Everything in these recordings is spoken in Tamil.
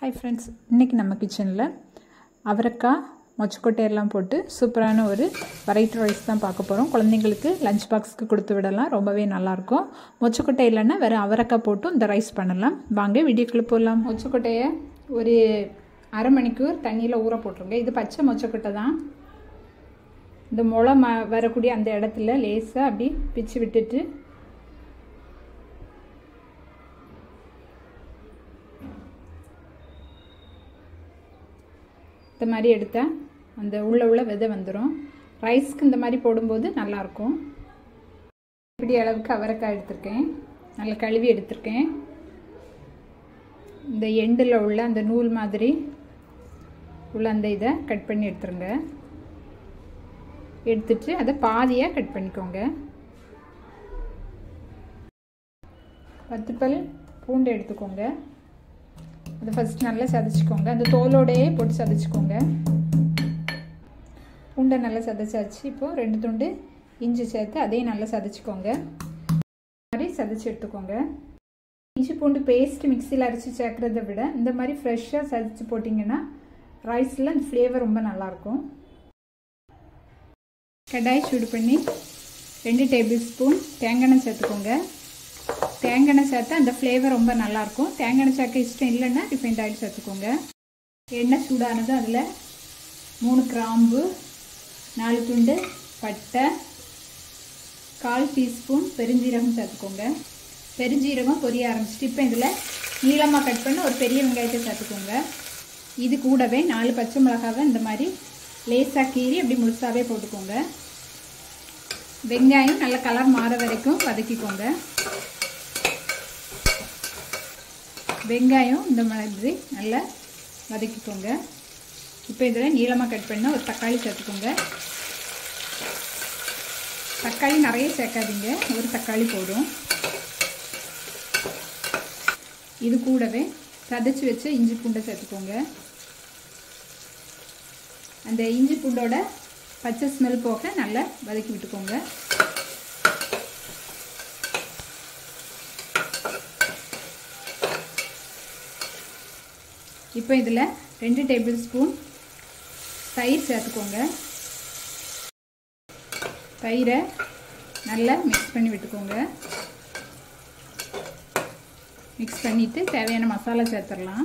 ஹாய் ஃப்ரெண்ட்ஸ், இன்றைக்கி நம்ம கிச்சனில் அவரைக்காய் மொச்சக்கொட்டையெல்லாம் போட்டு சூப்பரான ஒரு வெரைட்டி ரைஸ் தான் பார்க்க போகிறோம். குழந்தைங்களுக்கு லஞ்ச் பாக்ஸுக்கு கொடுத்து விடலாம், ரொம்பவே நல்லாயிருக்கும். மொச்சக்கொட்டை இல்லைன்னா வேறு அவரைக்காய் போட்டும் இந்த ரைஸ் பண்ணலாம். வாங்க வீடியோக்குள்ளே போடலாம். மொச்சக்கொட்டையை ஒரு அரை மணிக்கூர் தண்ணியில் ஊற போட்டுருங்க. இது பச்சை மொச்சக்கொட்டை தான். இந்த முளை வரக்கூடிய அந்த இடத்துல லேசாக அப்படி பிச்சு விட்டுட்டு இந்த மாதிரி எடுத்தால் அந்த உள்ள விதை வந்துடும். ரைஸ்க்கு இந்த மாதிரி போடும்போது நல்லாயிருக்கும். இப்படி அளவுக்கு அவரைக்காய் எடுத்திருக்கேன், நல்லா கழுவி எடுத்திருக்கேன். இந்த எண்டில் உள்ள அந்த நூல் மாதிரி உள்ள அந்த இதை கட் பண்ணி எடுத்துருங்க. எடுத்துட்டு அதை பாதியாக கட் பண்ணிக்கோங்க. 10 பல் பூண்டு எடுத்துக்கோங்க. அதை ஃபஸ்ட் நல்லா சதைச்சிக்கோங்க. அந்த தோலோடையே போட்டு சதைச்சிக்கோங்க. பூண்டை நல்லா சதைச்சாச்சு. இப்போது 2 துண்டு இஞ்சி சேர்த்து அதையும் நல்லா சதைச்சிக்கோங்க. மாதிரி சதைச்சி எடுத்துக்கோங்க. இஞ்சி பூண்டு பேஸ்ட்டு மிக்சியில் அரைச்சி சேர்க்குறத விட இந்த மாதிரி ஃப்ரெஷ்ஷாக சதைச்சி போட்டிங்கன்னா ரைஸில் அந்த ஃப்ளேவர் ரொம்ப நல்லாயிருக்கும். கடாய் சூடு பண்ணி 2 டேபிள் ஸ்பூன் தேங்காய் எண்ணெய் சேர்த்துக்கோங்க. தேங்காய் எண்ணெய் சேர்த்தா அந்த ஃப்ளேவர் ரொம்ப நல்லாயிருக்கும். தேங்காய் எண்ணெய் சேர்க்க இஷ்டம் இல்லைன்னா ரிஃபைண்ட் ஆயில் சேர்த்துக்கோங்க. எண்ணெய் சூடானது அதில் 3 கிராம்பு, 4 துண்டு பட்டை, 1/4 டீஸ்பூன் பெருஞ்சீரகம் சேர்த்துக்கோங்க. பெருஞ்சீரகம் பொரிய ஆரம்பிச்சிட்டு இப்போ இதில் நீளமாக கட் பண்ண ஒரு பெரிய வெங்காயத்தை சேர்த்துக்கோங்க. இது கூடவே 4 பச்சை மிளகாவை இந்த மாதிரி லேசாக கீறி அப்படி முழுசாகவே போட்டுக்கோங்க. வெங்காயம் நல்ல கலர் மாற வரைக்கும் வதக்கிக்கோங்க. வெங்காயம் இந்த மாதிரி நல்லா வதக்கிக்கோங்க. இப்போ இதில் நீளமாக கட் பண்ண ஒரு தக்காளி சேர்த்துக்கோங்க. தக்காளி நிறைய சேர்க்காதீங்க, ஒரு தக்காளி போதும். இது கூடவே சதைச்சி வச்ச இஞ்சி பூண்டை சேர்த்துக்கோங்க. அந்த இஞ்சி பூண்டோட பச்சை ஸ்மெல் போக நல்லா வதக்கி விட்டுக்கோங்க. இப்போ இதில் 2 டேபிள் ஸ்பூன் தயிர் சேர்த்துக்கோங்க. தயிரை நல்லா மிக்ஸ் பண்ணி விட்டுக்கோங்க. மிக்ஸ் பண்ணிவிட்டு தேவையான மசாலா சேர்த்துடலாம்.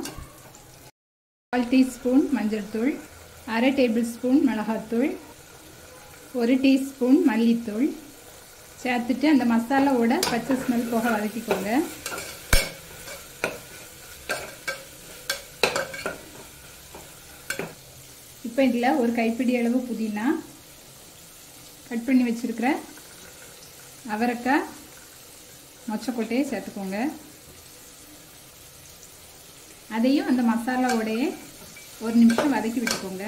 1/4 டீஸ்பூன் மஞ்சள் தூள், அரை டேபிள் ஸ்பூன் மிளகாத்தூள், 1 டீஸ்பூன் மல்லித்தூள் சேர்த்துட்டு அந்த மசாலாவோட பச்சை ஸ்மெல் போக வதக்கிக்கோங்க. இப்போ இதில் ஒரு கைப்பிடி அளவு புதினா, கட் பண்ணி வச்சுருக்கிற அவரைக்காய் மொச்சக்கொட்டையை சேர்த்துக்கோங்க. அதையும் அந்த மசாலாவோடையே 1 நிமிஷம் வதக்கி விட்டுக்கோங்க.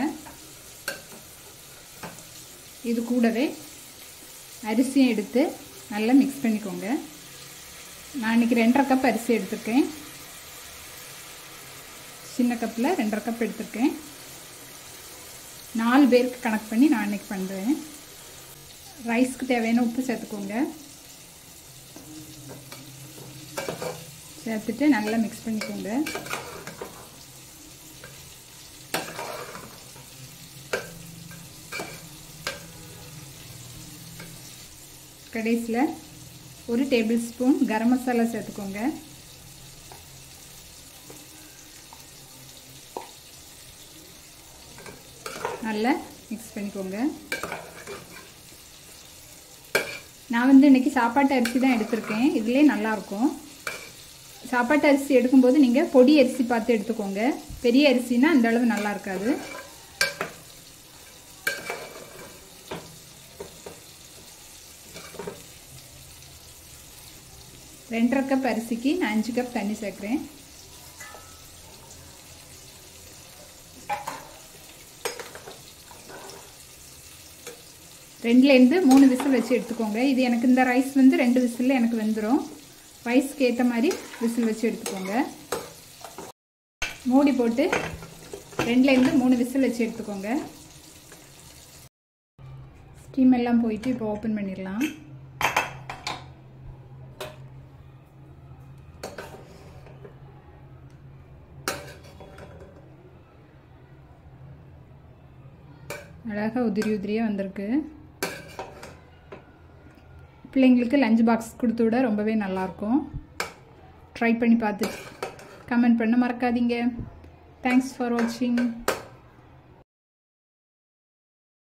இது கூடவே அரிசியும் எடுத்து நல்லா மிக்ஸ் பண்ணிக்கோங்க. நான் இன்றைக்கி 2.5 கப் அரிசி எடுத்திருக்கேன். சின்ன கப்பில் 2.5 கப் எடுத்திருக்கேன். 4 பேருக்கு கணக்கு பண்ணி நான் இன்றைக்கி பண்ணுறேன். ரைஸ்க்கு தேவையான உப்பு சேர்த்துக்கோங்க. சேர்த்துட்டு நல்லா மிக்ஸ் பண்ணிக்கோங்க. கடைசியில் 1 டேபிள் ஸ்பூன் கரம் மசாலா சேர்த்துக்கோங்க. நல்லா மிக்ஸ் பண்ணிக்கோங்க. நான் இன்றைக்கி சாப்பாட்டு அரிசி தான் எடுத்திருக்கேன். இதிலே நல்லாயிருக்கும். சாப்பாட்டு அரிசி எடுக்கும்போது நீங்கள் பொடி அரிசி பார்த்து எடுத்துக்கோங்க. பெரிய அரிசினா அந்த அளவு நல்லா இருக்காது. ரெண்டரை கப் அரிசிக்கு நான் 5 கப் தண்ணி சேர்க்குறேன். ரெண்டுலேருந்து 3 விசில் வச்சு எடுத்துக்கோங்க. இது எனக்கு இந்த ரைஸ் 2 விசிலில் எனக்கு வெந்துடும். ரைஸ்க்கு ஏற்ற மாதிரி விசில் வச்சு எடுத்துக்கோங்க. மூடி போட்டு 2லேருந்து 3 விசில் வச்சு எடுத்துக்கோங்க. ஸ்டீம் எல்லாம் போயிட்டு இப்போ ஓப்பன் பண்ணிடலாம். அழகாக உதிரி உதிரியாக வந்திருக்கு. பிள்ளைங்களுக்கு லஞ்ச் பாக்ஸ் கொடுத்து விட ரொம்பவே நல்லாயிருக்கும். ட்ரை பண்ணி பார்த்துட்டு கமெண்ட் பண்ண மறக்காதீங்க. தேங்க்ஸ் ஃபார் வாட்சிங்.